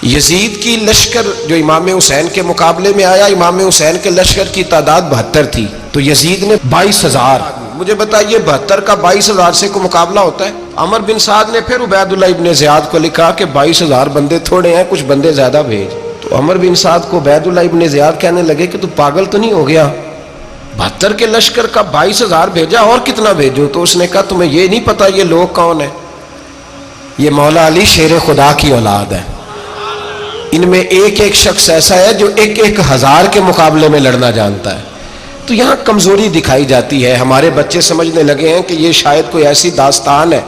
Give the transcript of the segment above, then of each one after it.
یزید کی لشکر جو امام حسین کے مقابلے میں آیا، امام حسین کے لشکر کی تعداد 72 تھی، تو یزید نے 22,000. مجھے بتائیے 72 کا 22,000 سے کوئی مقابلہ ہوتا ہے؟ عمر بن سعد نے پھر عبید اللہ ابن زیاد کو لکھا کہ 22,000 بندے تھوڑے ہیں، کچھ بندے زیادہ بھیج. تو عمر بن سعد کو عبید اللہ ابن زیاد کہنے لگے کہ تو پاگل تو نہیں ہو گیا، 72 کے لشکر کا 22,000 بھیجا، اور کتنا بھیجو؟ تو اس نے کہا تمہیں یہ نہیں پتا یہ لوگ کون ہیں؟ یہ مولا علی شیر خدا کی اولاد ہے. ان میں ایک ایک شخص ایسا ہے جو 1,000 کے مقابلے میں لڑنا جانتا ہے. تو یہاں کمزوری دکھائی جاتی ہے. ہمارے بچے سمجھنے لگے ہیں کہ یہ شاید کوئی ایسی داستان ہے،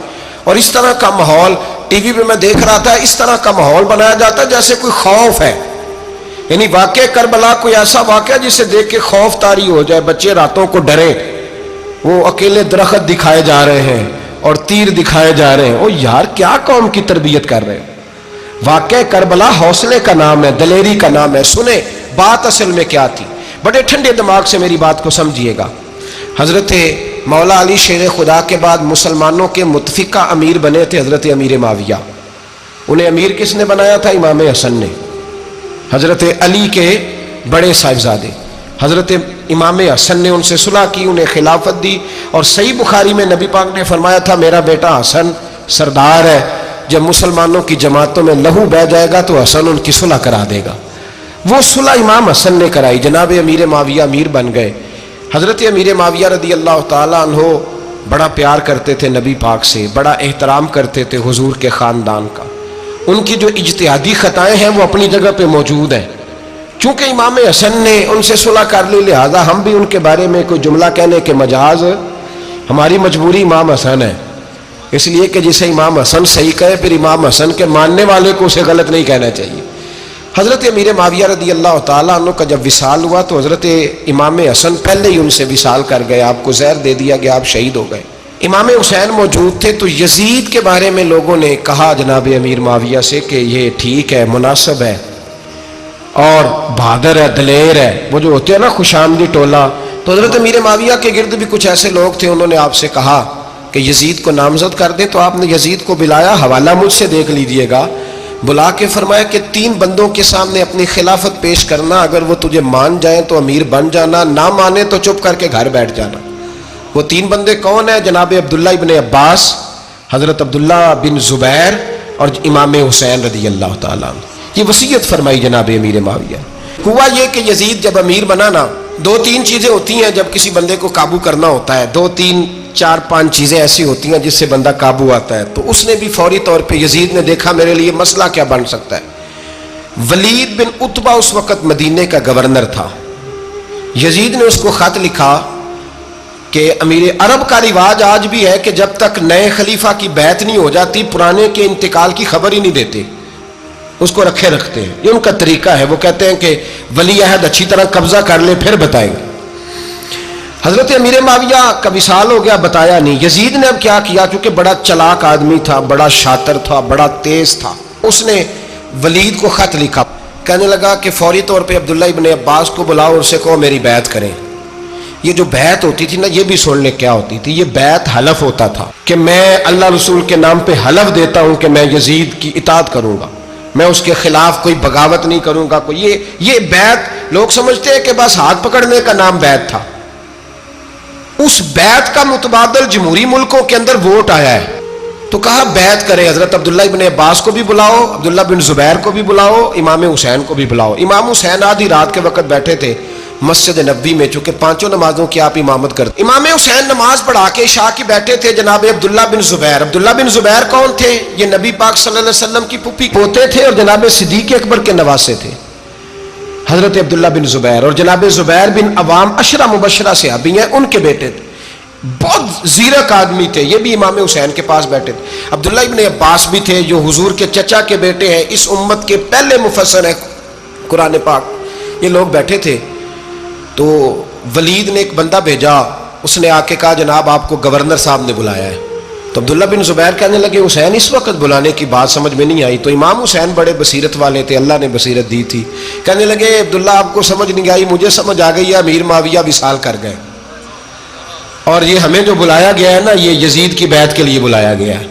اور اس طرح کا ماحول ٹی وی پہ میں دیکھ رہا تھا، اس طرح کا ماحول بنایا جاتا ہے جیسے کوئی خوف ہے. یعنی واقع کربلا کوئی ایسا واقعہ جسے دیکھ کے خوف طاری ہو جائے، بچے راتوں کو ڈریں. وہ اکیلے درخت دکھائے جا رہے ہیں اور تیر دکھائے جا رہے ہیں. او یار کیا قوم کی تربیت کر رہے ہیں؟ واقع کربلا حوصلے کا نام ہے، دلیری کا نام ہے. سنیں بات اصل میں کیا تھی، بڑے ٹھنڈے دماغ سے میری بات کو سمجھیے گا. حضرت مولا علی شیر خدا کے بعد مسلمانوں کے متفقہ امیر بنے تھے حضرت امیر معاویہ. انہیں امیر کس نے بنایا تھا؟ امام حسن نے، حضرت علی کے بڑے صاحبزادے. حضرت امام حسن نے ان سے صلح کی، انہیں خلافت دی. اور صحیح بخاری میں نبی پاک نے فرمایا تھا میرا بیٹا حسن سردار ہے، جب مسلمانوں کی جماعتوں میں لہو بہہ جائے گا تو حسن ان کی صلح کرا دے گا. وہ صلح امام حسن نے کرائی، جناب امیر معاویہ امیر بن گئے. حضرت امیر معاویہ رضی اللہ تعالیٰ عنہ بڑا پیار کرتے تھے نبی پاک سے، بڑا احترام کرتے تھے حضور کے خاندان کا. ان کی جو اجتہادی خطائیں ہیں وہ اپنی جگہ پہ موجود ہیں. چونکہ امام حسن نے ان سے صلح کر لی، لہذا ہم بھی ان کے بارے میں کوئی جملہ کہنے کے مجاز، ہماری مجبوری امام حسن ہے. اس لیے کہ جسے امام حسن صحیح کہے پھر امام حسن کے ماننے والے کو اسے غلط نہیں کہنا چاہیے. حضرت امیر معاویہ رضی اللہ تعالیٰ عنہ کا جب وصال ہوا تو حضرت امام حسن پہلے ہی ان سے وصال کر گئے، آپ کو زہر دے دیا گیا، آپ شہید ہو گئے. امام حسین موجود تھے. تو یزید کے بارے میں لوگوں نے کہا جناب امیر معاویہ سے کہ یہ ٹھیک ہے، مناسب ہے اور بہادر ہے، دلیر ہے، وہ جو ہوتے ہیں نا خوش آمدی ٹولہ. تو حضرت امیر معاویہ کے گرد بھی کچھ ایسے لوگ تھے، انہوں نے آپ سے کہا کہ یزید کو نامزد کر دیں. تو آپ نے یزید کو بلایا، حوالہ مجھ سے دیکھ لیجئے گا. بلا کے فرمایا کہ 3 بندوں کے سامنے اپنی خلافت پیش کرنا، اگر وہ تجھے مان جائیں تو امیر بن جانا، نہ مانے تو چپ کر کے گھر بیٹھ جانا. وہ 3 بندے کون ہیں؟ جناب عبداللہ ابن عباس، حضرت عبداللہ بن زبیر اور امام حسین رضی اللہ تعالیٰ عنہ. یہ وصیت فرمائی جناب امیر معاویہ. ہوا یہ کہ یزید جب امیر بنا نا، 2-3 چیزیں ہوتی ہیں جب کسی بندے کو قابو کرنا ہوتا ہے، 2-3-4-5 چیزیں ایسی ہوتی ہیں جس سے بندہ قابو آتا ہے. تو اس نے بھی فوری طور پہ، یزید نے دیکھا میرے لیے مسئلہ کیا بن سکتا ہے. ولید بن عتبہ اس وقت مدینے کا گورنر تھا. یزید نے اس کو خط لکھا کہ امیر عرب کا رواج آج بھی ہے کہ جب تک نئے خلیفہ کی بیعت نہیں ہو جاتی پرانے کے انتقال کی خبر ہی نہیں دیتے، اس کو رکھے رکھتے ہیں. یہ ان کا طریقہ ہے. وہ کہتے ہیں کہ ولی عہد اچھی طرح قبضہ کر لے پھر بتائیں گے. حضرت امیر معاویہ کا وصال ہو گیا، بتایا نہیں. یزید نے اب کیا کیا، چونکہ بڑا چلاک آدمی تھا، بڑا شاطر تھا، بڑا تیز تھا، اس نے ولید کو خط لکھا. کہنے لگا کہ فوری طور پہ عبداللہ ابن عباس کو بلاؤ اور اسے کہو میری بیعت کریں. یہ جو بیعت ہوتی تھی نا، یہ بھی سن لے کیا ہوتی تھی. یہ بیعت حلف ہوتا تھا کہ میں اللہ رسول کے نام پہ حلف دیتا ہوں کہ میں یزید کی اطاعت کروں گا، میں اس کے خلاف کوئی بغاوت نہیں کروں گا. کوئی یہ بیعت لوگ سمجھتے ہیں کہ بس ہاتھ پکڑنے کا نام بیعت تھا. اس بیعت کا متبادل جمہوری ملکوں کے اندر ووٹ آیا ہے. تو کہا بیعت کرے. حضرت عبداللہ ابن عباس کو بھی بلاؤ، عبداللہ بن زبیر کو بھی بلاؤ، امام حسین کو بھی بلاؤ. امام حسین آدھی رات کے وقت بیٹھے تھے مسجد نبوی میں، چونکہ 5 نمازوں کی آپ امامت کرتے. امام حسین نماز پڑھا کے عشاء کی بیٹھے تھے. جناب عبداللہ بن زبیر، عبداللہ بن زبیر کون تھے؟ یہ نبی پاک صلی اللہ علیہ وسلم کی پھوپھی پوتے تھے اور جناب صدیق اکبر کے نواسے تھے. حضرت عبداللہ بن زبیر اور جناب زبیر بن عوام عشرہ مبشرہ صحابی ہیں، ان کے بیٹے تھے. بہت زیرک آدمی تھے. یہ بھی امام حسین کے پاس بیٹھے تھے. عبداللہ ابن عباس بھی تھے جو حضور کے چچا کے بیٹے ہیں، اس امت کے پہلے مفسر ہیں قرآن پاک. یہ لوگ بیٹھے تھے. تو ولید نے ایک بندہ بھیجا، اس نے آ کے کہا جناب آپ کو گورنر صاحب نے بلایا ہے. تو عبداللہ بن زبیر کہنے لگے حسین اس وقت بلانے کی بات سمجھ میں نہیں آئی. تو امام حسین بڑے بصیرت والے تھے، اللہ نے بصیرت دی تھی. کہنے لگے عبداللہ آپ کو سمجھ نہیں آئی، مجھے سمجھ آ گئی ہے، امیر معاویہ وصال کر گئے اور یہ ہمیں جو بلایا گیا ہے نا، یہ یزید کی بیعت کے لیے بلایا گیا ہے.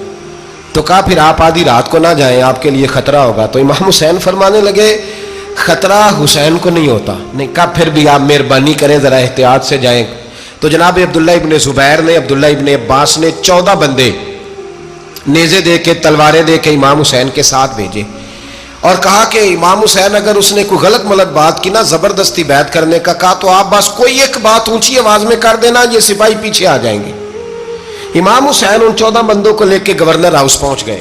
تو کہا پھر آپ آدھی رات کو نہ جائیں، آپ کے لیے خطرہ ہوگا۔ تو امام حسین فرمانے لگے خطرہ حسین کو نہیں ہوتا۔ نہیں، کہا پھر بھی آپ مہربانی کریں ذرا احتیاط سے جائیں۔ تو جناب عبداللہ ابن زبیر نے، عبداللہ ابن عباس نے 14 بندے نیزے دے کے، تلواریں دے کے امام حسین کے ساتھ بھیجے اور کہا کہ امام حسین اگر اس نے کوئی غلط ملت بات کی نا، زبردستی بیعت کرنے کا کہا، تو آپ بس کوئی ایک بات اونچی آواز میں کر دینا، یہ سپاہی پیچھے آ جائیں گے۔ امام حسین ان 14 بندوں کو لے کے گورنر ہاؤس پہنچ گئے۔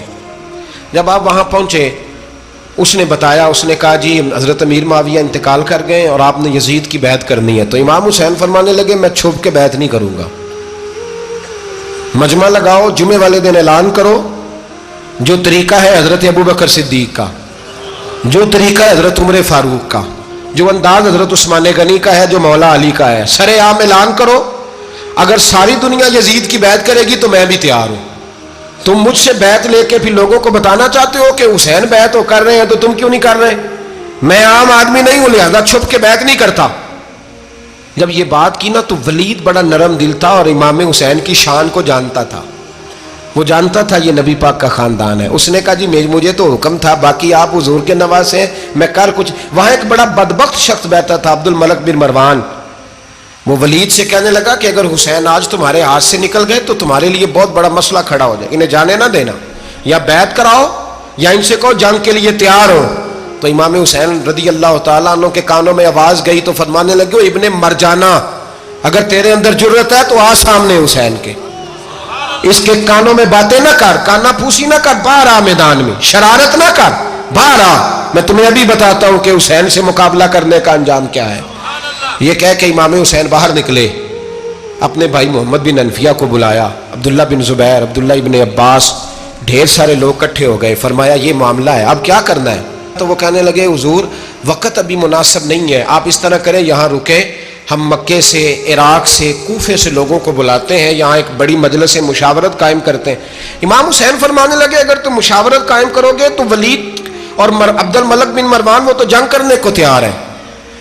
جب آپ وہاں پہنچے، اس نے بتایا، اس نے کہا جی حضرت امیر معاویہ انتقال کر گئے اور آپ نے یزید کی بیعت کرنی ہے۔ تو امام حسین فرمانے لگے میں چھپ کے بیعت نہیں کروں گا، مجمع لگاؤ، جمعے والے دن اعلان کرو، جو طریقہ ہے حضرت ابوبکر صدیق کا، جو طریقہ ہے حضرت عمر فاروق کا، جو انداز حضرت عثمان غنی کا ہے، جو مولا علی کا ہے، سر عام اعلان کرو، اگر ساری دنیا یزید کی بیعت کرے گی تو میں بھی تیار ہوں۔ تم مجھ سے بیعت لے کے پھر لوگوں کو بتانا چاہتے ہو کہ حسین بیعت ہو کر رہے ہیں تو تم کیوں نہیں کر رہے؟ میں عام آدمی نہیں ہوں، لہذا چھپ کے بیعت نہیں کرتا۔ جب یہ بات کی نا تو ولید بڑا نرم دل تھا اور امام حسین کی شان کو جانتا تھا، وہ جانتا تھا یہ نبی پاک کا خاندان ہے۔ اس نے کہا جی مجھے تو حکم تھا، باقی آپ حضور کے نواسے ہیں، میں کر کچھ۔ وہاں ایک بڑا بدبخت شخص بیٹھا تھا، عبد الملک بن مروان، وہ ولید سے کہنے لگا کہ اگر حسین آج تمہارے ہاتھ سے نکل گئے تو تمہارے لیے بہت بڑا مسئلہ کھڑا ہو جائے، انہیں جانے نہ دینا، یا بیعت کراؤ یا ان سے کہو جنگ کے لیے تیار ہو۔ تو امام حسین رضی اللہ تعالیٰ عنہ کے کانوں میں آواز گئی تو فرمانے لگے ابن مرجانہ، اگر تیرے اندر جرت ہے تو آ سامنے حسین کے، اس کے کانوں میں باتیں نہ کر، کانا پھوسی نہ کر، باہر آ میدان میں، شرارت نہ کر، باہر آ، میں تمہیں ابھی بتاتا ہوں کہ حسین سے مقابلہ کرنے کا انجام کیا ہے۔ یہ کہہ کہ امام حسین باہر نکلے، اپنے بھائی محمد بن انفیہ کو بلایا، عبداللہ بن زبیر، عبداللہ ابن عباس، ڈھیر سارے لوگ کٹھے ہو گئے۔ فرمایا یہ معاملہ ہے، اب کیا کرنا ہے؟ تو وہ کہنے لگے حضور وقت ابھی مناسب نہیں ہے، آپ اس طرح کریں یہاں رکے، ہم مکے سے، عراق سے، کوفے سے لوگوں کو بلاتے ہیں، یہاں ایک بڑی مجلس مشاورت قائم کرتے ہیں۔ امام حسین فرمانے لگے اگر تم مشاورت قائم کرو گے تو ولید اور عبد الملک بن مروان وہ تو جنگ کرنے کو تیار ہیں،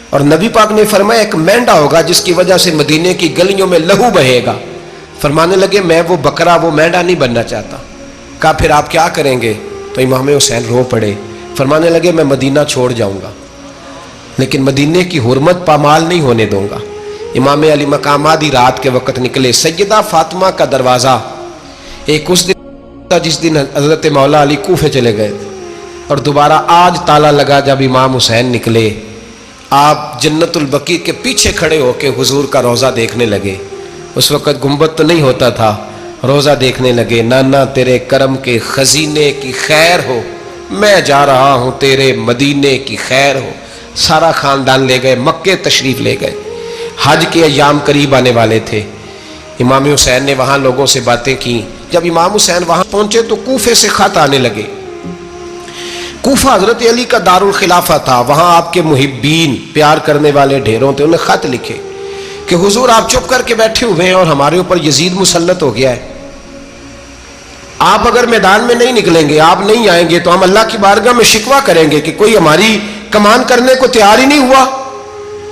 اور نبی پاک نے فرمایا ایک مینڈا ہوگا جس کی وجہ سے مدینے کی گلیوں میں لہو بہے گا۔ فرمانے لگے میں وہ بکرا، وہ مینڈا نہیں بننا چاہتا۔ کہا پھر آپ کیا کریں گے؟ تو امام حسین رو پڑے، فرمانے لگے میں مدینہ چھوڑ جاؤں گا لیکن مدینے کی حرمت پامال نہیں ہونے دوں گا۔ امام علی مقام آدھی رات کے وقت نکلے، سیدہ فاطمہ کا دروازہ ایک اس دن تھا جس دن حضرت مولا علی کوفے چلے گئے تھے، اور دوبارہ آج تالا لگا جب امام حسین نکلے۔ آپ جنت البقیع کے پیچھے کھڑے ہو کے حضور کا روضہ دیکھنے لگے، اس وقت گنبد تو نہیں ہوتا تھا، روضہ دیکھنے لگے۔ نانا تیرے کرم کے خزینے کی خیر ہو، میں جا رہا ہوں تیرے مدینے کی خیر ہو۔ سارا خاندان لے گئے، مکے تشریف لے گئے، حج کے ایام قریب آنے والے تھے۔ امام حسین نے وہاں لوگوں سے باتیں کی۔ جب امام حسین وہاں پہنچے تو کوفے سے خط آنے لگے۔ کوفہ حضرت علی کا دارالخلافہ تھا، وہاں آپ کے محبین، پیار کرنے والے ڈھیروں تھے، انہیں خط لکھے کہ حضور آپ چپ کر کے بیٹھے ہوئے ہیں اور ہمارے اوپر یزید مسلط ہو گیا ہے، آپ اگر میدان میں نہیں نکلیں گے، آپ نہیں آئیں گے تو ہم اللہ کی بارگاہ میں شکوہ کریں گے کہ کوئی ہماری کمان کرنے کو تیار ہی نہیں ہوا۔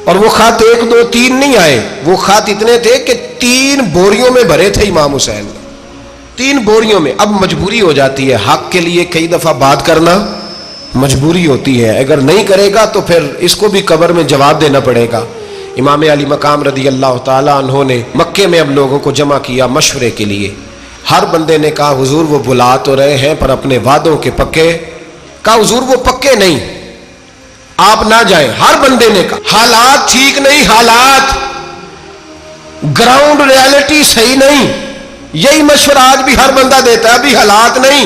اور وہ خط 1 2 3 نہیں آئے، وہ خط اتنے تھے کہ 3 بوریوں میں بھرے تھے امام حسین، 3 بوریوں میں۔ اب مجبوری ہو جاتی ہے، حق کے لیے کئی دفعہ بات کرنا مجبوری ہوتی ہے، اگر نہیں کرے گا تو پھر اس کو بھی قبر میں جواب دینا پڑے گا۔ امام علی مقام رضی اللہ تعالیٰ عنہ نے مکے میں اب لوگوں کو جمع کیا مشورے کے لیے۔ ہر بندے نے کہا حضور وہ بلا تو رہے ہیں پر اپنے وعدوں کے پکے۔ کہا حضور وہ پکے نہیں، آپ نہ جائیں۔ ہر بندے نے کہا حالات ٹھیک نہیں، حالات گراؤنڈ ریالٹی صحیح نہیں، یہی مشورہ آج بھی ہر بندہ دیتا ہے، ابھی حالات نہیں۔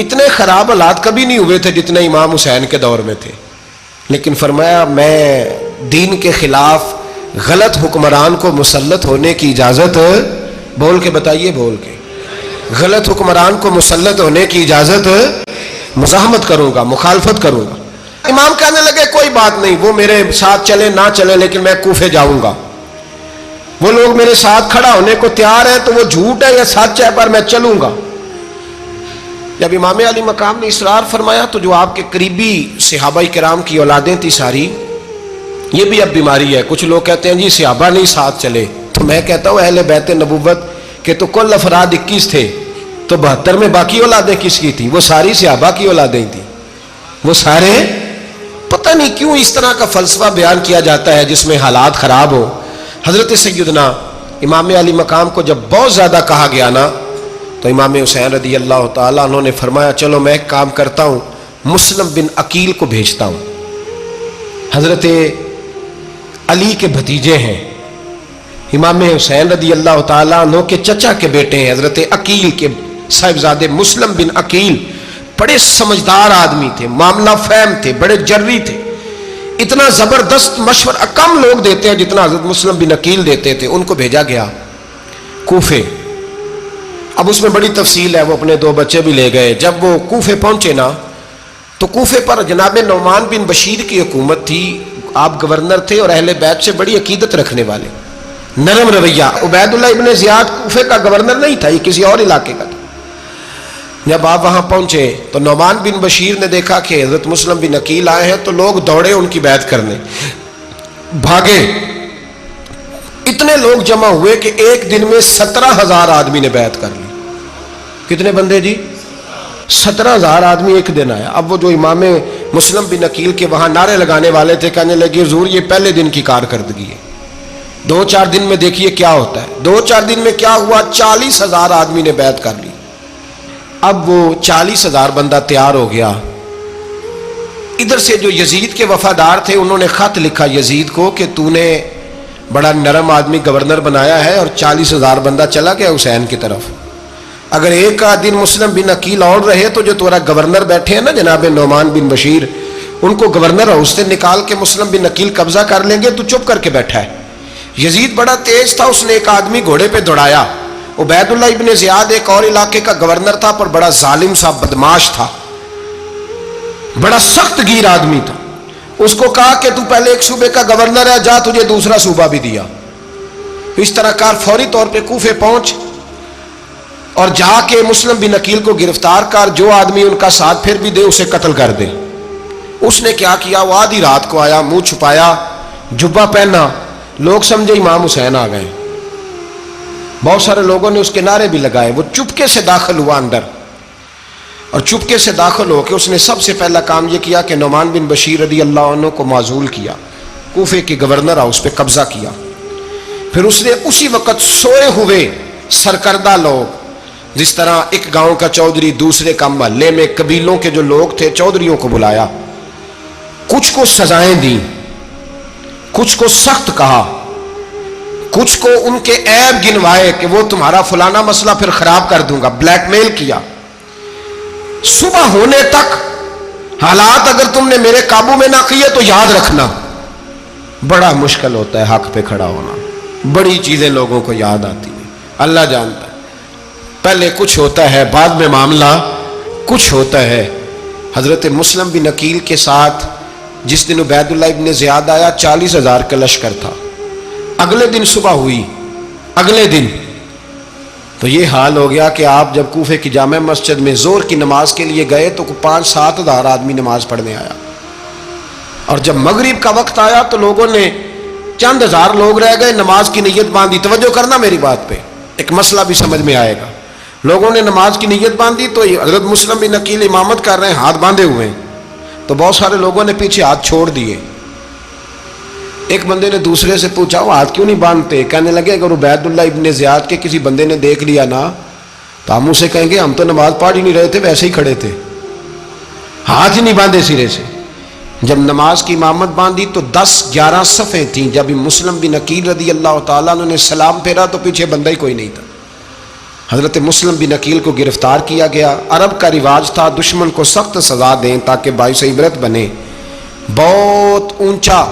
اتنے خراب حالات کبھی نہیں ہوئے تھے جتنے امام حسین کے دور میں تھے، لیکن فرمایا میں دین کے خلاف غلط حکمران کو مسلط ہونے کی اجازت، بول کے بتائیے، بول کے، غلط حکمران کو مسلط ہونے کی اجازت، مزاحمت کروں گا، مخالفت کروں گا۔ امام کہنے لگے کوئی بات نہیں، وہ میرے ساتھ چلے نہ چلے لیکن میں کوفے جاؤں گا، وہ لوگ میرے ساتھ کھڑا ہونے کو تیار ہے تو وہ جھوٹ ہے یا سچ ہے پر میں چلوں گا۔ جب امام علی مقام نے اصرار فرمایا تو جو آپ کے قریبی صحابہ کرام کی اولادیں تھی ساری، یہ بھی اب بیماری ہے، کچھ لوگ کہتے ہیں جی صحابہ نہیں ساتھ چلے، تو میں کہتا ہوں اہل بیت نبوت کے تو کل افراد 21 تھے، تو 72 میں باقی اولادیں کس کی تھی؟ وہ ساری صحابہ کی اولادیں تھیں، وہ سارے. پتہ نہیں کیوں اس طرح کا فلسفہ بیان کیا جاتا ہے جس میں حالات خراب ہو. حضرت سیدنا امام علی مقام کو جب بہت زیادہ کہا گیا نا تو امام حسین رضی اللہ تعالیٰ عنہ نے فرمایا چلو میں ایک کام کرتا ہوں، مسلم بن عقیل کو بھیجتا ہوں. حضرت علی کے بھتیجے ہیں، امام حسین رضی اللہ تعالیٰ عنہ کے چچا کے بیٹے ہیں حضرت عقیل کے صاحبزادے مسلم بن عقیل. بڑے سمجھدار آدمی تھے، معاملہ فہم تھے، بڑے جری تھے. اتنا زبردست مشورہ کم لوگ دیتے ہیں جتنا حضرت مسلم بن عقیل دیتے تھے. ان کو بھیجا گیا کوفے. اب اس میں بڑی تفصیل ہے، وہ اپنے 2 بچے بھی لے گئے. جب وہ کوفے پہنچے نا تو کوفے پر جناب نعمان بن بشیر کی حکومت تھی. آپ گورنر تھے اور اہل بیت سے بڑی عقیدت رکھنے والے، نرم رویہ. عبید اللہ ابن زیاد کوفے کا گورنر نہیں تھا، یہ کسی اور علاقے کا تھا. جب آپ وہاں پہنچے تو نعمان بن بشیر نے دیکھا کہ حضرت مسلم بن عقیل آئے ہیں تو لوگ دوڑے ان کی بیعت کرنے، بھاگے. اتنے لوگ جمع ہوئے کہ ایک دن میں 17,000 آدمی نے بیعت کر لی. کتنے بندے جی؟ 17,000 آدمی ایک دن آیا. اب وہ جو امام مسلم بن عقیل کے وہاں نعرے لگانے والے تھے کہنے لگے حضور یہ پہلے دن کی کارکردگی ہے، 2-4 دن میں دیکھیے کیا ہوتا ہے. 2-4 دن میں کیا ہوا؟ 40,000 آدمی نے بیعت کر لی. اب وہ 40,000 بندہ تیار ہو گیا. ادھر سے جو یزید کے وفادار تھے انہوں نے خط لکھا یزید کو کہ تو نے بڑا نرم آدمی گورنر بنایا ہے اور 40,000 بندہ چلا گیا حسین کی طرف. اگر ایک دن مسلم بن عقیل اور رہے تو جو تمہارا گورنر بیٹھے ہیں نا جناب نعمان بن بشیر، ان کو گورنر ہاؤس سے نکال کے مسلم بن عقیل قبضہ کر لیں گے. تو چپ کر کے بیٹھا ہے. یزید بڑا تیز تھا، اس نے ایک آدمی گھوڑے پہ دوڑایا. عبید اللہ ابن زیاد ایک اور علاقے کا گورنر تھا پر بڑا ظالم سا بدماش تھا، بڑا سخت گیر آدمی تھا. اس کو کہا کہ تو پہلے ایک صوبے کا گورنر ہے، جا تجھے دوسرا صوبہ بھی دیا. اس طرح کار فوری طور پہ کوفے پہنچ اور جا کے مسلم بن عقیل کو گرفتار کر، جو آدمی ان کا ساتھ پھر بھی دے اسے قتل کر دے. اس نے کیا کیا؟ وہ آدھی رات کو آیا، منہ چھپایا، جبہ پہنا. لوگ سمجھے امام حسین آ گئے. بہت سارے لوگوں نے اس کے نعرے بھی لگائے. وہ چپکے سے داخل ہوا اندر اور چپکے سے داخل ہو کے اس نے سب سے پہلا کام یہ کیا کہ نعمان بن بشیر رضی اللہ عنہ کو معزول کیا، کوفے کے گورنر ہاؤس پہ قبضہ کیا. پھر اس نے اسی وقت سوئے ہوئے سرکردہ لوگ، جس طرح ایک گاؤں کا چودھری دوسرے کا محلے میں قبیلوں کے جو لوگ تھے چودھریوں کو بلایا. کچھ کو سزائیں دیں، کچھ کو سخت کہا، کچھ کو ان کے عیب گنوائے کہ وہ تمہارا فلانا مسئلہ پھر خراب کر دوں گا. بلیک میل کیا. صبح ہونے تک حالات اگر تم نے میرے قابو میں نہ کیے تو یاد رکھنا بڑا مشکل ہوتا ہے حق پہ کھڑا ہونا. بڑی چیزیں لوگوں کو یاد آتی ہیں، اللہ جانتا ہے. پہلے کچھ ہوتا ہے، بعد میں معاملہ کچھ ہوتا ہے. حضرت مسلم بن عقیل کے ساتھ جس دن عبید اللہ ابن زیاد آیا 40,000 کا لشکر تھا. اگلے دن صبح ہوئی، اگلے دن تو یہ حال ہو گیا کہ آپ جب کوفے کی جامع مسجد میں زور کی نماز کے لیے گئے تو 5-7 ہزار آدمی نماز پڑھنے آیا. اور جب مغرب کا وقت آیا تو لوگوں نے چند ہزار لوگ رہ گئے، نماز کی نیت باندھی. توجہ کرنا میری بات پہ، ایک مسئلہ بھی سمجھ میں آئے گا. لوگوں نے نماز کی نیت باندھی تو حضرت مسلم بن عقیل امامت کر رہے ہیں، ہاتھ باندھے ہوئے ہیں. تو بہت سارے لوگوں نے پیچھے ہاتھ چھوڑ دیے. ایک بندے نے دوسرے سے پوچھا وہ ہاتھ کیوں نہیں باندھتے؟ کہنے لگے اگر عبید اللہ ابن زیاد کے کسی بندے نے دیکھ لیا نا تو ہم اسے کہیں گے ہم تو نماز پڑھ ہی نہیں رہے تھے، ویسے ہی کھڑے تھے، ہاتھ ہی نہیں باندھے سرے سے. جب نماز کی امامت باندھی تو 10-11 صفیں تھیں. جب مسلم بن عقیل رضی اللہ تعالیٰ عنہ نے سلام پھیرا تو پیچھے بندہ ہی کوئی نہیں تھا. حضرت مسلم بن عقیل کو گرفتار کیا گیا. عرب کا رواج تھا دشمن کو سخت سزا دیں تاکہ باعث عبرت بنے. بہت اونچا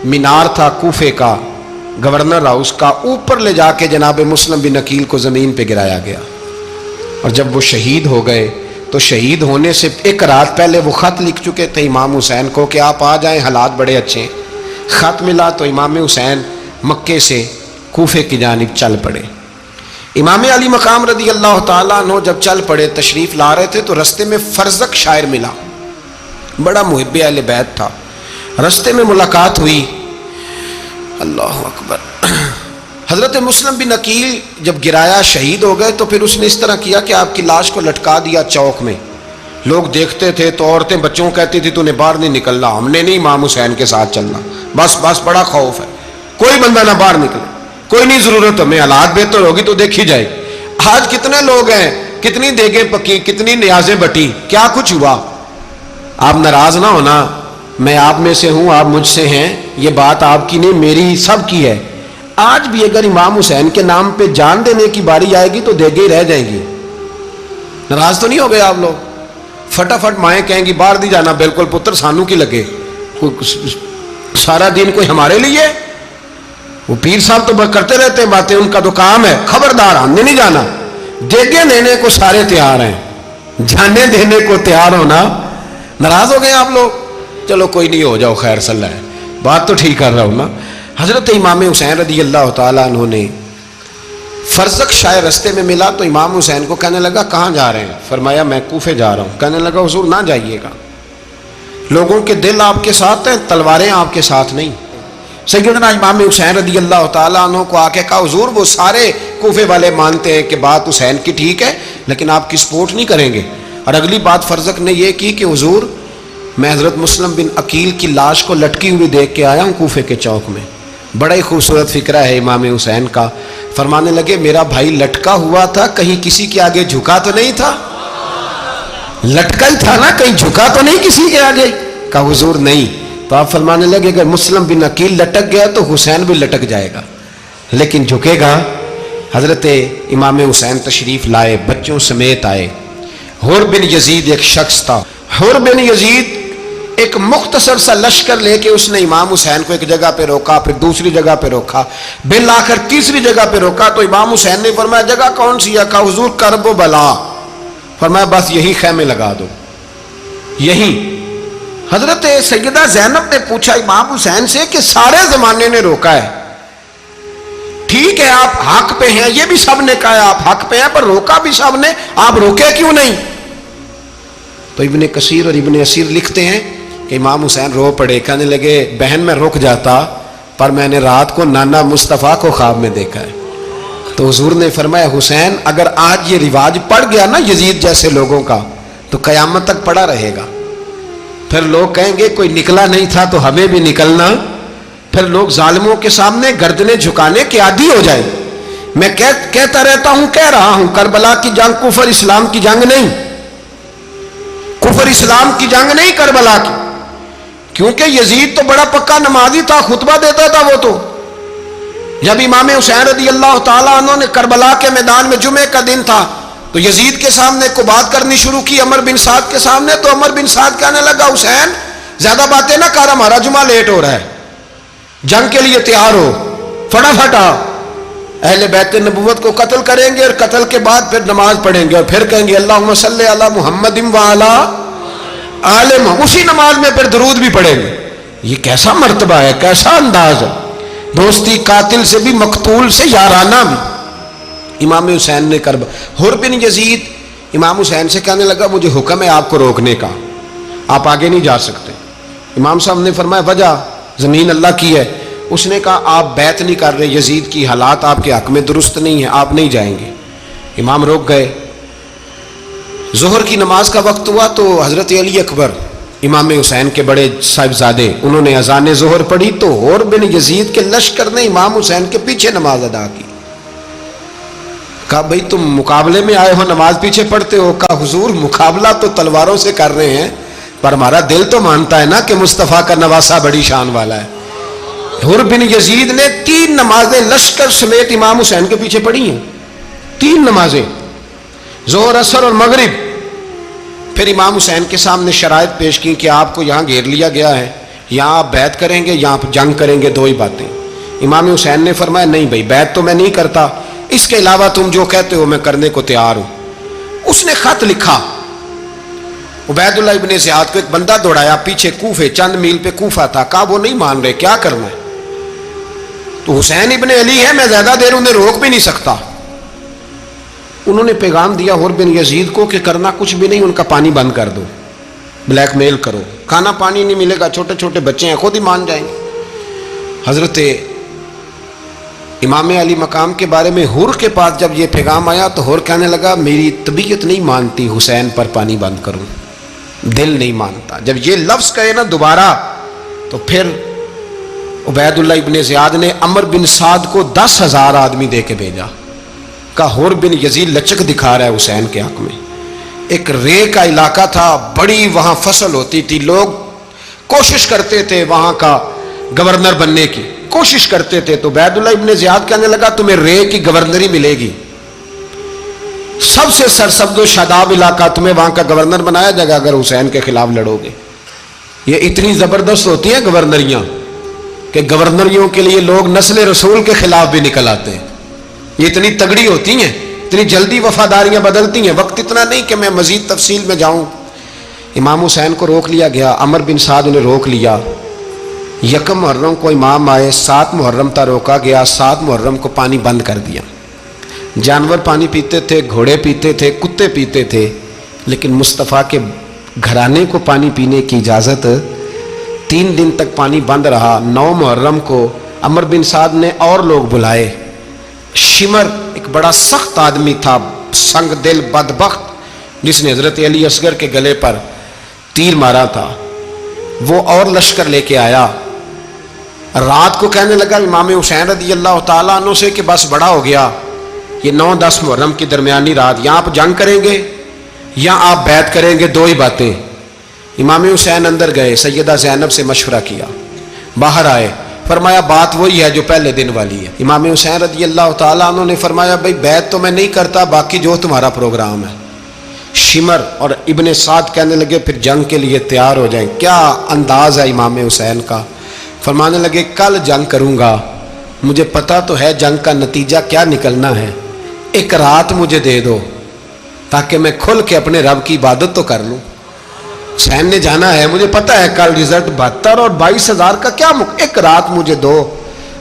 مینار تھا کوفے کا گورنر ہاؤس کا، اوپر لے جا کے جناب مسلم بن عقیل کو زمین پہ گرایا گیا. اور جب وہ شہید ہو گئے تو شہید ہونے سے ایک رات پہلے وہ خط لکھ چکے تھے امام حسین کو کہ آپ آ جائیں، حالات بڑے اچھے ہیں. خط ملا تو امام حسین مکے سے کوفے کی جانب چل پڑے. امام علی مقام رضی اللہ تعالیٰ عنہ جب چل پڑے تشریف لا رہے تھے تو رستے میں فرزق شاعر ملا، بڑا محب اہل بیت تھا. رستے میں ملاقات ہوئی، اللہ اکبر. حضرت مسلم بن عقیل جب گرایا شہید ہو گئے تو پھر اس نے اس طرح کیا کہ آپ کی لاش کو لٹکا دیا چوک میں. لوگ دیکھتے تھے تو عورتیں بچوں کہتی تھی تو نے باہر نہیں نکلنا, ہم نے نہیں امام حسین کے ساتھ چلنا, بس بڑا خوف ہے, کوئی بندہ نہ باہر نکلے, کوئی نہیں ضرورت ہمیں, حالات بہتر ہوگی تو دیکھی جائے. آج کتنے لوگ ہیں, کتنی دیگیں پکی, کتنی نیازیں بٹی, کیا کچھ ہوا. آپ ناراض نہ ہونا, میں آپ میں سے ہوں, آپ مجھ سے ہیں, یہ بات آپ کی نہیں میری سب کی ہے. آج بھی اگر امام حسین کے نام پہ جان دینے کی باری آئے گی تو دیگیں رہ جائیں گی. ناراض تو نہیں ہو گئے آپ لوگ؟ فٹافٹ مائیں کہیں گی باہر نہیں جانا, بالکل پتر سانو کی لگے, سارا دن کوئی ہمارے لیے. وہ پیر صاحب تو کرتے رہتے ہیں باتیں, ان کا تو کام ہے, خبردار ہم نے نہیں جانا. دیگیں دینے کو سارے تیار ہیں, جانے دینے کو تیار ہونا. ناراض ہو گئے آپ لوگ؟ چلو کوئی نہیں, ہو جاؤ, خیر صلی اللہ ہے, بات تو ٹھیک کر رہا ہوں نا. حضرت امام حسین رضی اللہ تعالیٰ عنہ نے فرزق شاہ رستے میں ملا تو امام حسین کو کہنے لگا کہاں جا رہے ہیں؟ فرمایا میں کوفے جا رہا ہوں. کہنے لگا حضور نہ جائیے گا, لوگوں کے دل آپ کے ساتھ ہیں, تلواریں آپ کے ساتھ نہیں. سیدنا امام حسین رضی اللہ تعالیٰ عنہ کو آ کے کہا حضور وہ سارے کوفے والے مانتے ہیں کہ بات حسین کی ٹھیک ہے لیکن آپ کی سپورٹ نہیں کریں گے. اور اگلی بات فرزق نے یہ کی کہ حضور میں حضرت مسلم بن عقیل کی لاش کو لٹکی ہوئی دیکھ کے آیا ہوں کوفے کے چوک میں. بڑا ہی خوبصورت فکرہ ہے امام حسین کا. فرمانے لگے میرا بھائی لٹکا ہوا تھا, کہیں کسی کے آگے جھکا تو نہیں تھا؟ لٹکا ہی تھا نا, کہیں جھکا تو نہیں کسی کے آگے؟ کہا حضور نہیں. تو آپ فرمانے لگے اگر مسلم بن عقیل لٹک گیا تو حسین بھی لٹک جائے گا, لیکن جھکے گا. حضرت امام حسین تشریف لائے, بچوں سمیت آئے. حر بن یزید ایک شخص تھا. حر بن یزید ایک مختصر سا لشکر لے کے اس نے امام حسین کو ایک جگہ پہ روکا, پھر دوسری جگہ پہ روکا, بالآخر تیسری جگہ پہ روکا. تو امام حسین نے فرمایا جگہ کون سی ہے؟ کہا حضور کرب و بلا. فرمایا بس یہی خیمے لگا دو, یہی. حضرت سیدہ زینب نے پوچھا امام حسین سے کہ سارے زمانے نے روکا ہے, ٹھیک ہے آپ حق پہ ہیں, یہ بھی سب نے کہا آپ حق پہ ہیں, پر روکا بھی سب نے, آپ روکے کیوں نہیں؟ تو ابن کثیر اور ابن اسیر لکھتے ہیں کہ امام حسین رو پڑے, کہنے لگے بہن میں رک جاتا پر میں نے رات کو نانا مصطفیٰ کو خواب میں دیکھا ہے. تو حضور نے فرمایا حسین اگر آج یہ رواج پڑ گیا نا یزید جیسے لوگوں کا تو قیامت تک پڑا رہے گا. پھر لوگ کہیں گے کوئی نکلا نہیں تھا تو ہمیں بھی نکلنا. پھر لوگ ظالموں کے سامنے گردنیں جھکانے کے عادی ہو جائیں. میں کہتا رہتا ہوں, کہہ رہا ہوں, کربلا کی جنگ کفر اسلام کی جنگ نہیں, کفر اسلام کی جنگ نہیں کربلا کی. کیونکہ یزید تو بڑا پکا نمازی تھا, خطبہ دیتا تھا. وہ تو جب امام حسین رضی اللہ تعالیٰ عنہ نے کربلا کے میدان میں جمعے کا دن تھا تو یزید کے سامنے کو بات کرنی شروع کی, عمر بن سعد کے سامنے. تو عمر بن سعد کہنے لگا حسین زیادہ باتیں نہ کر, ہمارا جمعہ لیٹ ہو رہا ہے, جنگ کے لیے تیار ہو, فٹافٹ آ. اہل بیت نبوت کو قتل کریں گے اور قتل کے بعد پھر نماز پڑھیں گے اور پھر کہیں گے اللہم صلی علی محمد وعلی آل محمد, اسی نماز میں پھر درود بھی پڑھیں گے. یہ کیسا مرتبہ ہے, کیسا انداز ہے, دوستی قاتل سے بھی مقتول سے یارانہ بھی. امام حسین نے کرب. حر بن یزید امام حسین سے کہنے لگا مجھے حکم ہے آپ کو روکنے کا, آپ آگے نہیں جا سکتے. امام صاحب نے فرمایا وجہ زمین اللہ کی ہے. اس نے کہا آپ بیعت نہیں کر رہے, یزید کی حالات آپ کے حق میں درست نہیں ہیں, آپ نہیں جائیں گے. امام روک گئے. ظہر کی نماز کا وقت ہوا تو حضرت علی اکبر امام حسین کے بڑے صاحبزادے انہوں نے اذان ظہر پڑھی تو حر بن یزید کے لشکر نے امام حسین کے پیچھے نماز ادا کی. کہا بھئی تم مقابلے میں آئے ہو, نماز پیچھے پڑھتے ہو؟ کہا حضور مقابلہ تو تلواروں سے کر رہے ہیں پر ہمارا دل تو مانتا ہے نا کہ مصطفیٰ کا نواسہ بڑی شان والا ہے. حر بن یزید نے 3 نمازیں لشکر سمیت امام حسین کے پیچھے پڑھی ہیں, 3 نمازیں, ظہر اثر اور مغرب. پھر امام حسین کے سامنے شرائط پیش کی کہ آپ کو یہاں گھیر لیا گیا ہے, یہاں آپ بیعت کریں گے, یہاں جنگ کریں گے, 2 ہی باتیں. امام حسین نے فرمایا نہیں بھائی بیعت تو میں نہیں کرتا, اس کے علاوہ تم جو کہتے ہو میں کرنے کو تیار ہوں. اس نے خط لکھا, عبید اللہ ابن زیاد کو ایک بندہ دوڑایا پیچھے, کوفے چند میل پہ کوفہ تھا. کہا وہ نہیں مان رہے, کیا کرنا ہے؟ تو حسین ابن علی ہے, میں زیادہ دیر انہیں روک بھی نہیں سکتا. انہوں نے پیغام دیا حر بن یزید کو کہ کرنا کچھ بھی نہیں, ان کا پانی بند کر دو, بلیک میل کرو, کھانا پانی نہیں ملے گا, چھوٹے چھوٹے بچے ہیں, خود ہی مان جائیں گے. حضرت امام علی مقام کے بارے میں حور کے پاس جب یہ پیغام آیا تو حور کہنے لگا میری طبیعت نہیں مانتی حسین پر پانی بند کروں، دل نہیں مانتا۔ جب یہ لفظ کہے نا دوبارہ تو پھر عبید اللہ ابن زیاد نے عمر بن سعد کو 10,000 آدمی دے کے بھیجا، کہا حور بن یزید لچک دکھا رہا ہے حسین کے حق میں۔ ایک رے کا علاقہ تھا، بڑی وہاں فصل ہوتی تھی، لوگ کوشش کرتے تھے وہاں کا گورنر بننے کی، کوشش کرتے تھے۔ تو عبید اللہ ابن زیاد کہنے لگا تمہیں رے کی گورنری ملے گی، سب سے سرسبز و شاداب علاقہ، تمہیں وہاں کا گورنر بنایا جائے گا اگر حسین کے خلاف لڑو گے۔ یہ اتنی زبردست ہوتی ہیں گورنریاں کہ گورنریوں کے لیے لوگ نسل رسول کے خلاف بھی نکل آتے ہیں، یہ اتنی تگڑی ہوتی ہیں، اتنی جلدی وفاداریاں بدلتی ہیں۔ وقت اتنا نہیں کہ میں مزید تفصیل میں جاؤں۔ امام حسین کو روک لیا گیا، عمر بن سعد نے روک لیا۔ یکم محرم کو امام آئے، 7 محرم تا روکا گیا، 7 محرم کو پانی بند کر دیا۔ جانور پانی پیتے تھے، گھوڑے پیتے تھے، کتے پیتے تھے، لیکن مصطفیٰ کے گھرانے کو پانی پینے کی اجازت 3 دن تک پانی بند رہا۔ 9 محرم کو عمر بن سعد نے اور لوگ بلائے۔ شمر ایک بڑا سخت آدمی تھا، سنگ دل بدبخت، جس نے حضرت علی اصغر کے گلے پر تیر مارا تھا، وہ اور لشکر لے کے آیا۔ رات کو کہنے لگا امام حسین رضی اللہ تعالیٰ عنہ سے کہ بس بڑا ہو گیا، یہ 9-10 محرم کی درمیانی رات، یا آپ جنگ کریں گے یا آپ بیعت کریں گے، 2 ہی باتیں۔ امام حسین اندر گئے، سیدہ زینب سے مشورہ کیا، باہر آئے، فرمایا بات وہی ہے جو پہلے دن والی ہے۔ امام حسین رضی اللہ تعالیٰ عنہ نے فرمایا بھائی بیعت تو میں نہیں کرتا، باقی جو تمہارا پروگرام ہے۔ شمر اور ابن سعد کہنے لگے پھر جنگ کے لیے تیار ہو جائیں۔ کیا انداز ہے امام حسین کا، فرمانے لگے کل جنگ کروں گا، مجھے پتا تو ہے جنگ کا نتیجہ کیا نکلنا ہے، ایک رات مجھے دے دو تاکہ میں کھل کے اپنے رب کی عبادت تو کر لوں۔ حسین نے جانا ہے، مجھے پتا ہے کل رزلٹ 72 اور 22,000 کا کیا ایک رات مجھے دو،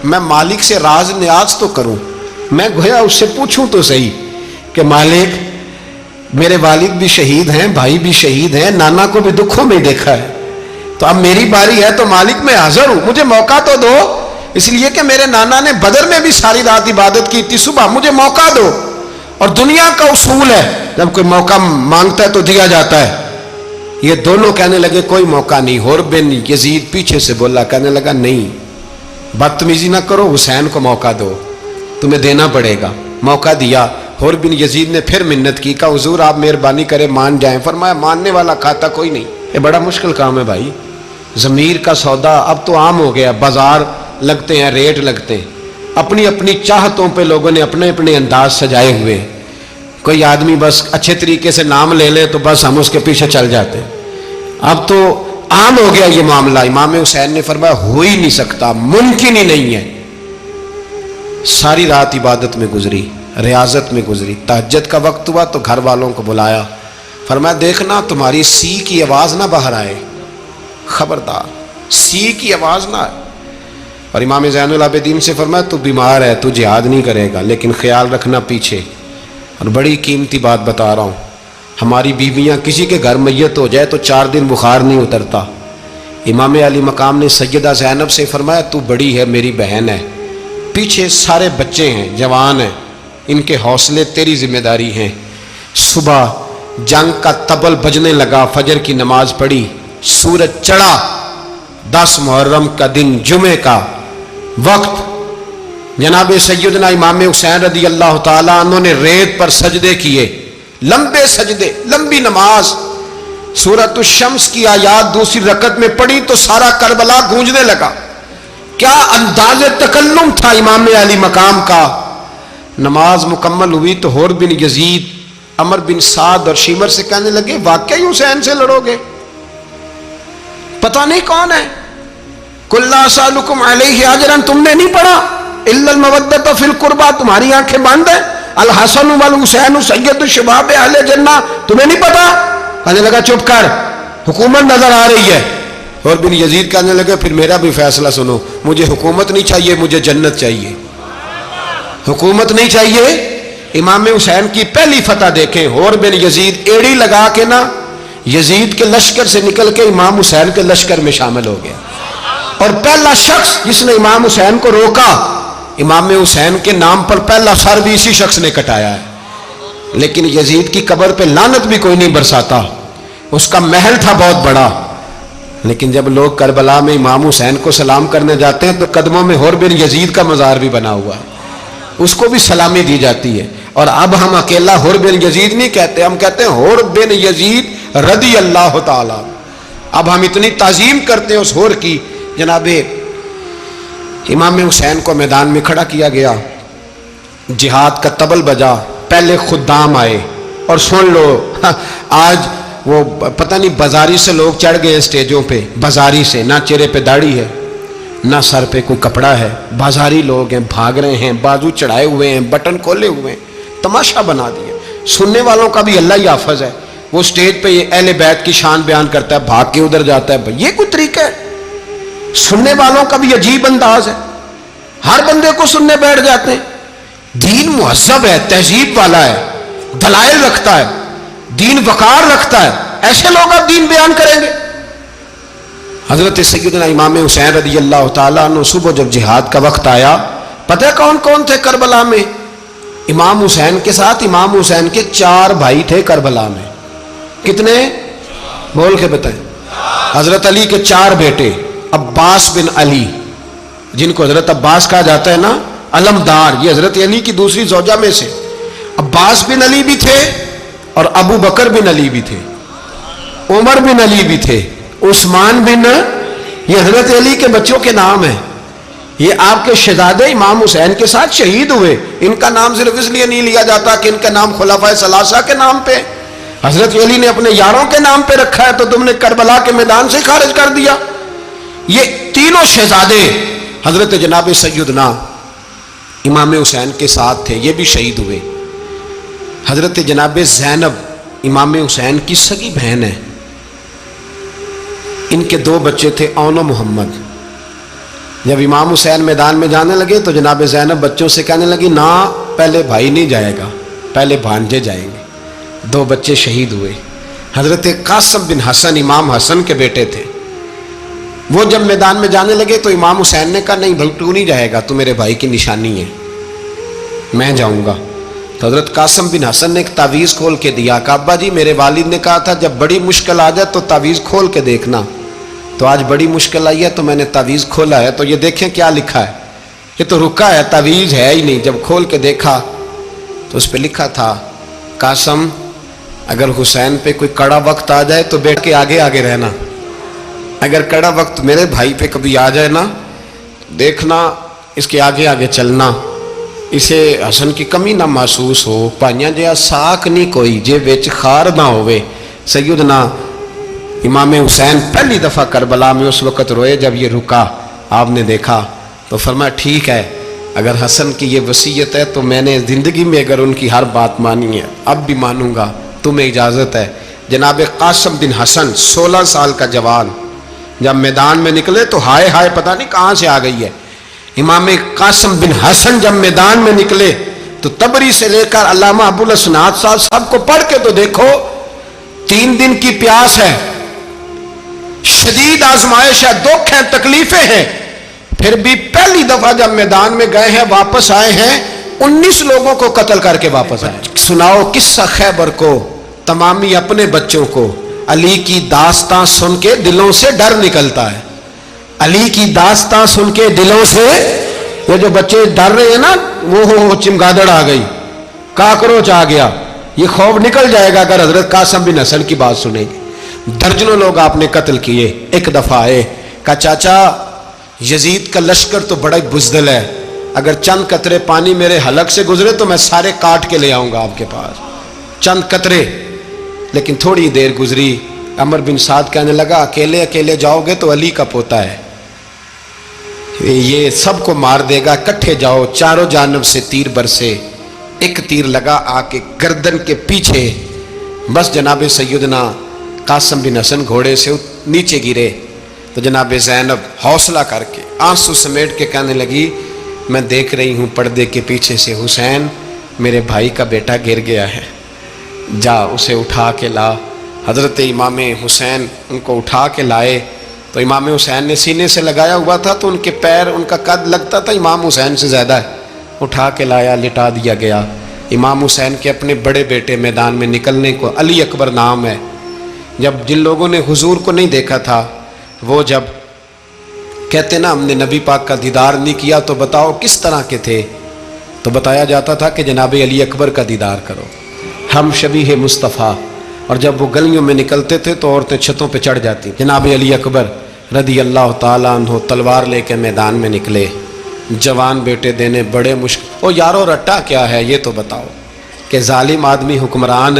میں مالک سے راز نیاز تو کروں، میں گویا اس سے پوچھوں تو صحیح کہ مالک میرے والد بھی شہید ہیں، بھائی بھی شہید ہیں، نانا کو بھی دکھوں میں دیکھا ہے، تو اب میری باری ہے تو مالک میں حاضر ہوں، مجھے موقع تو دو، اس لیے کہ میرے نانا نے بدر میں بھی ساری رات عبادت کی تھی، صبح مجھے موقع دو۔ اور دنیا کا اصول ہے جب کوئی موقع مانگتا ہے تو دیا جاتا ہے۔ یہ دونوں کہنے لگے کوئی موقع نہیں۔ حور بن یزید پیچھے سے بولا، کہنے لگا نہیں بدتمیزی نہ کرو، حسین کو موقع دو، تمہیں دینا پڑے گا۔ موقع دیا۔ حور بن یزید نے پھر منت کی، کہا حضور آپ مہربانی کرے مان جائیں۔ فرمایا ماننے والا کھاتا کوئی نہیں، یہ بڑا مشکل کام ہے بھائی، ضمیر کا سودا اب تو عام ہو گیا، بازار لگتے ہیں، ریٹ لگتے ہیں، اپنی اپنی چاہتوں پہ لوگوں نے اپنے اپنے انداز سجائے ہوئے۔ کوئی آدمی بس اچھے طریقے سے نام لے لے تو بس ہم اس کے پیچھے چل جاتے ہیں، اب تو عام ہو گیا یہ معاملہ۔ امام حسین نے فرمایا ہو ہی نہیں سکتا، ممکن ہی نہیں ہے۔ ساری رات عبادت میں گزری، ریاضت میں گزری۔ تہجد کا وقت ہوا تو گھر والوں کو بلایا، فرمایا دیکھنا تمہاری سی کی آواز نہ باہر آئے، خبردار سی کی آواز نہ آئے۔ اور امام زین العابدین سے فرمایا تو بیمار ہے، تو جہاد نہیں کرے گا، لیکن خیال رکھنا پیچھے۔ اور بڑی قیمتی بات بتا رہا ہوں، ہماری بیویاں کسی کے گھر میت ہو جائے تو 4 دن بخار نہیں اترتا۔ امام علی مقام نے سیدہ زینب سے فرمایا تو بڑی ہے، میری بہن ہے، پیچھے سارے بچے ہیں، جوان ہیں، ان کے حوصلے تیری ذمہ داری ہیں۔ صبح جنگ کا طبل بجنے لگا، فجر کی نماز پڑھی، سورج چڑھا، 10 محرم کا دن، جمعے کا وقت، جناب سیدنا امام حسین رضی اللہ تعالیٰ عنہ نے ریت پر سجدے کیے، لمبے سجدے، لمبی نماز۔ سورۃ الشمس کی آیات دوسری رکعت میں پڑھی تو سارا کربلا گونجنے لگا۔ کیا انداز تکلم تھا امام علی مقام کا۔ نماز مکمل ہوئی تو حور بن یزید، عمر بن سعد اور شمر سے کہنے لگے واقعی حسین سے لڑو گے؟ پتہ نہیں کون ہے۔ قل لا اسألکم علیہ اجرا، تم نے نہیں پڑھا؟ الا المودۃ فی القربى، تمہاری آنکھیں بند ہیں۔ الحسن والحسین سید الشباب اہل جنہ، تمہیں نہیں پتا؟ کہنے لگا چپ کر، حکومت نظر آ رہی ہے۔ اور بن یزید کہنے لگے پھر میرا بھی فیصلہ سنو، مجھے حکومت نہیں چاہیے، مجھے جنت چاہیے۔ حکومت نہیں چاہیے۔ امام حسین کی پہلی فتح دیکھیں، حور بن یزید ایڑی لگا کے نا یزید کے لشکر سے نکل کے امام حسین کے لشکر میں شامل ہو گیا، اور پہلا شخص جس نے امام حسین کو روکا امام حسین کے نام پر پہلا سر بھی اسی شخص نے کٹایا ہے. لیکن یزید کی قبر پہ لعنت بھی کوئی نہیں برساتا. اس کا محل تھا بہت بڑا، لیکن جب لوگ کربلا میں امام حسین کو سلام کرنے جاتے ہیں تو قدموں میں حور بن یزید کا مزار بھی بنا ہوا ہے، اس کو بھی سلامی دی جاتی ہے. اور اب ہم اکیلا حور بن یزید نہیں کہتے، ہم کہتے ہیں حور بن یزید رضی اللہ تعالی. اب ہم اتنی تعظیم کرتے ہیں اس حور کی. جناب امام حسین کو میدان میں کھڑا کیا گیا، جہاد کا طبل بجا، پہلے خدام آئے. اور سن لو آج وہ پتہ نہیں بازاری سے لوگ چڑھ گئے اسٹیجوں پہ، بازاری سے، نہ چہرے پہ داڑھی ہے نہ سر پہ کوئی کپڑا ہے، بازاری لوگ ہیں، بھاگ رہے ہیں، بازو چڑھائے ہوئے ہیں، بٹن کھولے ہوئے ہیں، تماشا بنا دیا. سننے والوں کا بھی اللہ ہی حافظ ہے. وہ اسٹیج پہ یہ اہل بیت کی شان بیان کرتا ہے، بھاگ کے ادھر جاتا ہے. یہ کوئی طریقہ ہے؟ سننے والوں کا بھی عجیب انداز ہے، ہر بندے کو سننے بیٹھ جاتے ہیں. دین مہذب ہے، تہذیب والا ہے، دلائل رکھتا ہے، دین وقار رکھتا ہے. ایسے لوگ اب دین بیان کریں گے؟ حضرت سیدنا امام حسین رضی اللہ تعالیٰ عنہ صبح جب جہاد کا وقت آیا، پتہ ہے کون کون تھے کربلا میں؟ امام حسین کے ساتھ امام حسین کے 4 بھائی تھے کربلا میں. کتنے؟ بول کے بتائیں. حضرت علی کے 4 بیٹے، عباس بن علی، جن کو حضرت عباس کہا جاتا ہے نا، علمدار، یہ حضرت علی کی دوسری زوجہ میں سے. عباس بن علی بھی تھے اور ابو بکر بن علی بھی تھے، عمر بن علی بھی تھے، عثمان بن، یہ حضرت علی کے بچوں کے نام ہیں. یہ آپ کے شہزادے امام حسین کے ساتھ شہید ہوئے. ان کا نام صرف اس لیے نہیں لیا جاتا کہ ان کا نام خلفائے ثلاثہ کے نام پہ، حضرت علی نے اپنے یاروں کے نام پہ رکھا ہے تو تم نے کربلا کے میدان سے خارج کر دیا. یہ تینوں شہزادے حضرت جناب سیدنا امام حسین کے ساتھ تھے، یہ بھی شہید ہوئے. حضرت جناب زینب امام حسین کی سگی بہن ہے، ان کے 2 بچے تھے، اون و محمد. جب امام حسین میدان میں جانے لگے تو جناب زینب بچوں سے کہنے لگی، نہ پہلے بھائی نہیں جائے گا، پہلے بھانجے جائیں گے. 2 بچے شہید ہوئے. حضرت قاسم بن حسن امام حسن کے بیٹے تھے. وہ جب میدان میں جانے لگے تو امام حسین نے کہا، نہیں بھائی تو نہیں جائے گا، تو میرے بھائی کی نشانی ہے، میں جاؤں گا. تو حضرت قاسم بن حسن نے ایک تعویذ کھول کے دیا کہ ابا جی میرے والد نے کہا تھا جب بڑی مشکل آ جائے تو تعویذ کھول کے دیکھنا. تو آج بڑی مشکل آئی ہے تو میں نے تعویذ کھولا ہے، تو یہ دیکھیں کیا لکھا ہے. یہ تو رکا ہے، تعویذ ہے ہی نہیں. جب کھول کے دیکھا تو اس پہ لکھا تھا، قاسم اگر حسین پہ کوئی کڑا وقت آ جائے تو بیٹھ کے آگے آگے رہنا، اگر کڑا وقت میرے بھائی پہ کبھی آ جائے نا، دیکھنا اس کے آگے آگے چلنا، اسے حسن کی کمی نہ محسوس ہو. پائیاں جہاں ساک نہیں کوئی جے وچ خار نہ ہوئے. سیدنا امام حسین پہلی دفعہ کربلا میں اس وقت روئے جب یہ رکا. آپ نے دیکھا تو فرمایا ٹھیک ہے، اگر حسن کی یہ وصیت ہے تو میں نے زندگی میں اگر ان کی ہر بات مانی ہے اب بھی مانوں گا، تمہیں اجازت ہے. جناب قاسم بن حسن 16 سال کا جوان جب میدان میں نکلے تو ہائے ہائے پتہ نہیں کہاں سے آ گئی ہے. امام قاسم بن حسن جب میدان میں نکلے تو تبری سے لے کر علامہ ابو الاسناد صاحب سب کو پڑھ کے تو دیکھو، 3 دن کی پیاس ہے، شدید آزمائش ہے، دکھ ہیں، تکلیفیں ہیں، پھر بھی پہلی دفعہ جب میدان میں گئے ہیں واپس آئے ہیں 19 لوگوں کو قتل کر کے واپس آئے. سناؤ قصہ خیبر کو، تمامی اپنے بچوں کو. علی کی داستان سن کے دلوں سے ڈر نکلتا ہے. علی کی داستان سن کے دلوں سے، یہ جو بچے ڈر رہے ہیں نا، وہ چمگادڑ آ گئی، کاکروچ آ گیا، یہ خوف نکل جائے گا اگر حضرت قاسم بن حسن کی بات سنیں گے. درجنوں لوگ آپ نے قتل کیے. ایک دفعہ آئے، کہا چاچا یزید کا لشکر تو بڑا بزدل ہے، اگر چند قطرے پانی میرے حلق سے گزرے تو میں سارے کاٹ کے لے آؤں گا آپ کے پاس، چند قطرے. لیکن تھوڑی دیر گزری، عمر بن سعد کہنے لگا اکیلے اکیلے جاؤ گے تو علی کا پوتا ہے، یہ سب کو مار دے گا، کٹھے جاؤ. چاروں جانب سے تیر برسے، ایک تیر لگا آ کے گردن کے پیچھے، بس جناب سیدنا قاسم بن حسن گھوڑے سے نیچے گرے. تو جناب زینب حوصلہ کر کے آنسو سمیٹ کے کہنے لگی میں دیکھ رہی ہوں پردے کے پیچھے سے حسین میرے بھائی کا بیٹا گر گیا ہے، جا اسے اٹھا کے لا. حضرت امام حسین ان کو اٹھا کے لائے تو امام حسین نے سینے سے لگایا ہوا تھا تو ان کے پیر، ان کا قد لگتا تھا امام حسین سے زیادہ ہے، اٹھا کے لایا، لٹا دیا گیا۔ امام حسین کے اپنے بڑے بیٹے میدان میں نکلنے کو، علی اکبر نام ہے، جب جن لوگوں نے حضور کو نہیں دیکھا تھا وہ جب کہتے نا ہم نے نبی پاک کا دیدار نہیں کیا تو بتاؤ کس طرح کے تھے، تو بتایا جاتا تھا کہ جناب علی اکبر کا دیدار کرو، ہم شبیہ مصطفیٰ۔ اور جب وہ گلیوں میں نکلتے تھے تو عورتیں چھتوں پہ چڑھ جاتی۔ جناب علی اکبر رضی اللہ تعالیٰ عنہ تلوار لے کے میدان میں نکلے، جوان بیٹے دینے بڑے مشکل۔ او یارو رٹا کیا ہے یہ تو بتاؤ، کہ ظالم آدمی حکمران،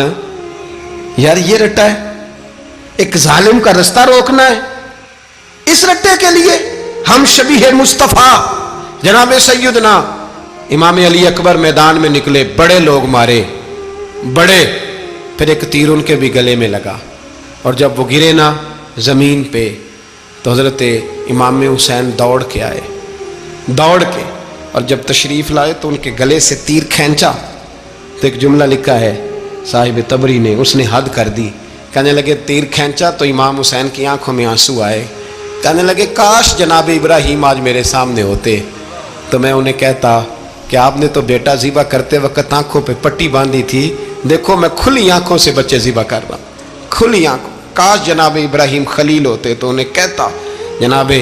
یار یہ رٹا ہے، ایک ظالم کا رستہ روکنا ہے، اس رٹے کے لیے ہم شبیہ مصطفیٰ۔ جناب سیدنا امام علی اکبر میدان میں نکلے، بڑے لوگ مارے، بڑے، پھر ایک تیر ان کے بھی گلے میں لگا، اور جب وہ گرے نا زمین پہ تو حضرت امام حسین دوڑ کے آئے، دوڑ کے، اور جب تشریف لائے تو ان کے گلے سے تیر کھینچا تو ایک جملہ لکھا ہے صاحب تبری نے، اس نے حد کر دی، کہنے لگے تیر کھینچا تو امام حسین کی آنکھوں میں آنسو آئے، کہنے لگے کاش جناب ابراہیم آج میرے سامنے ہوتے تو میں انہیں کہتا کہ آپ نے تو بیٹا ذبح کرتے وقت آنکھوں پہ پٹی باندھی تھی، دیکھو میں کھلی آنکھوں سے بچے ذبح کر رہا ہوں، کھلی آنکھوں، کاش جناب ابراہیم خلیل ہوتے تو انہیں کہتا۔ جناب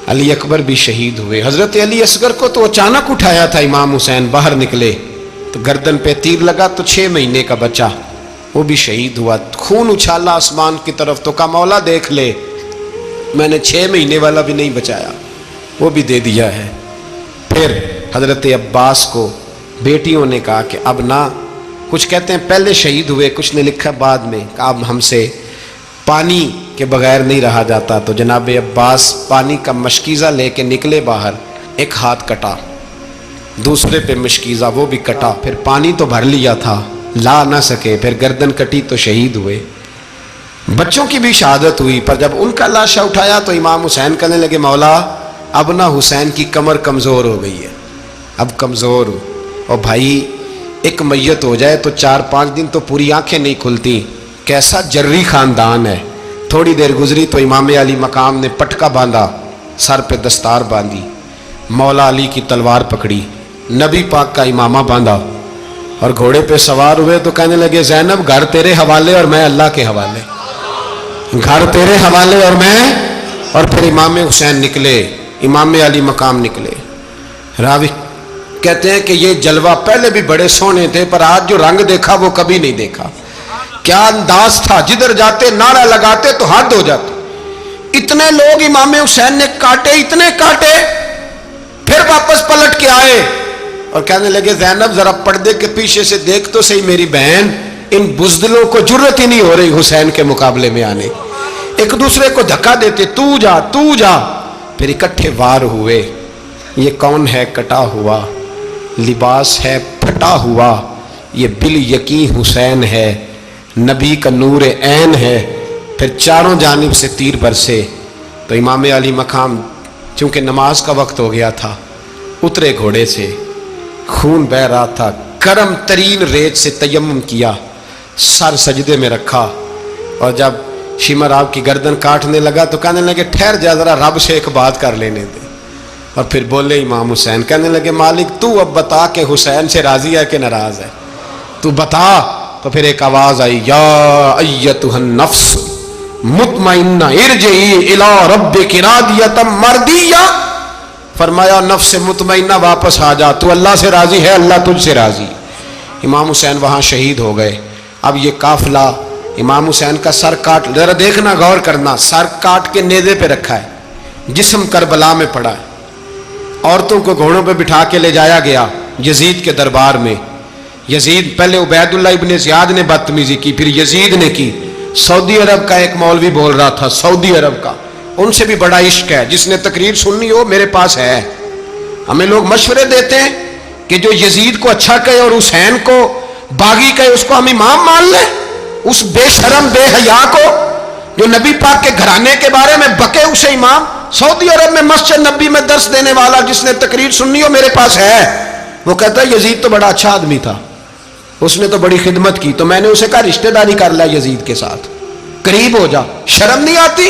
علی اکبر بھی شہید ہوئے۔ حضرت علی اصغر کو تو اچانک اٹھایا تھا امام حسین، باہر نکلے تو گردن پہ تیر لگا تو 6 مہینے کا بچہ وہ بھی شہید ہوا، خون اچھالا آسمان کی طرف تو کہا مولا دیکھ لے، میں نے 6 مہینے والا بھی نہیں بچایا، وہ بھی دے دیا ہے۔ پھر حضرت عباس کو بیٹیوں نے کہا کہ اب نہ، کچھ کہتے ہیں پہلے شہید ہوئے، کچھ نے لکھا بعد میں، کہ اب ہم سے پانی کے بغیر نہیں رہا جاتا، تو جناب عباس پانی کا مشکیزہ لے کے نکلے باہر، ایک ہاتھ کٹا، دوسرے پہ مشکیزہ وہ بھی کٹا، پھر پانی تو بھر لیا تھا لا نہ سکے، پھر گردن کٹی تو شہید ہوئے۔ بچوں کی بھی شہادت ہوئی، پر جب ان کا لاشہ اٹھایا تو امام حسین کہنے لگے مولا اب نہ حسین کی کمر کمزور ہو گئی ہے، اب کمزور ہو، اور بھائی ایک میت ہو جائے تو 4-5 دن تو پوری آنکھیں نہیں کھلتی، کیسا جری خاندان ہے۔ تھوڑی دیر گزری تو امام علی مقام نے پٹکا باندھا، سر پہ دستار باندھی، مولا علی کی تلوار پکڑی، نبی پاک کا امامہ باندھا اور گھوڑے پہ سوار ہوئے تو کہنے لگے زینب گھر تیرے حوالے اور میں اللہ کے حوالے، گھر تیرے حوالے اور میں، اور پھر امام حسین نکلے، امام علی مقام نکلے۔ راوی کہتے ہیں کہ یہ جلوہ پہلے بھی بڑے سونے تھے پر آج جو رنگ دیکھا وہ کبھی نہیں دیکھا، کیا انداز تھا، جدھر جاتے نعرہ لگاتے تو حد ہو جاتے۔ اتنے لوگ امام حسین نے کاٹے، اتنے کاٹے، پھر واپس پلٹ کے آئے اور کہنے لگے زینب ذرا پردے کے پیچھے سے دیکھ تو صحیح میری بہن، ان بزدلوں کو جرت ہی نہیں ہو رہی حسین کے مقابلے میں آنے، ایک دوسرے کو دھکا دیتے، تو جا تو جا، پھر اکٹھے وار ہوئے۔ یہ کون ہے کٹا ہوا، لباس ہے پھٹا ہوا، یہ بال یقین حسین ہے، نبی کا نور عین ہے۔ پھر چاروں جانب سے تیر برسے تو امام علی مقام چونکہ نماز کا وقت ہو گیا تھا، اترے گھوڑے سے، خون بہ رہا تھا، گرم ترین ریت سے تیمم کیا، سر سجدے میں رکھا، اور جب شمر آپ کی گردن کاٹنے لگا تو کہنے لگے ٹھہر جا ذرا رب سے ایک بات کر لینے دے، اور پھر بولے امام حسین، کہنے لگے مالک تو اب بتا کہ حسین سے راضی ہے کہ ناراض ہے، تو بتا۔ تو پھر ایک آواز آئی، یا ایتھا النفس مطمئنہ ارجعی الی ربک راضیۃ مرضیہ، فرمایا نفس مطمئنہ واپس آ جا، تو اللہ سے راضی ہے، اللہ تجھ سے راضی۔ امام حسین وہاں شہید ہو گئے۔ اب یہ قافلہ امام حسین کا سر کاٹ، ذرا دیکھنا غور کرنا، سر کاٹ کے نیزے پہ رکھا ہے، جسم کربلا میں پڑا ہے، عورتوں کو گھوڑوں پہ بٹھا کے لے جایا گیا یزید کے دربار میں۔ یزید پہلے عبید اللہ ابن زیاد نے بدتمیزی کی، پھر یزید نے کی۔ سعودی عرب کا ایک مولوی بول رہا تھا، سعودی عرب کا، ان سے بھی بڑا عشق ہے، جس نے تقریر سننی ہو میرے پاس ہے۔ ہمیں لوگ مشورے دیتے ہیں کہ جو یزید کو اچھا کہے اور حسین کو باغی کہے اس کو ہم امام مان لیں، اس بے شرم بے حیا کو جو نبی پاک کے گھرانے کے بارے میں بکے اسے امام۔ سعودی عرب میں مسجد نبی میں درس دینے والا جس نے تقریر سننی ہو میرے پاس ہے، وہ کہتا ہے یزید تو بڑا اچھا آدمی تھا، اس نے تو بڑی خدمت کی، تو میں نے اسے کہا رشتہ داری کر لیا یزید کے ساتھ، قریب ہو جا، شرم نہیں آتی؟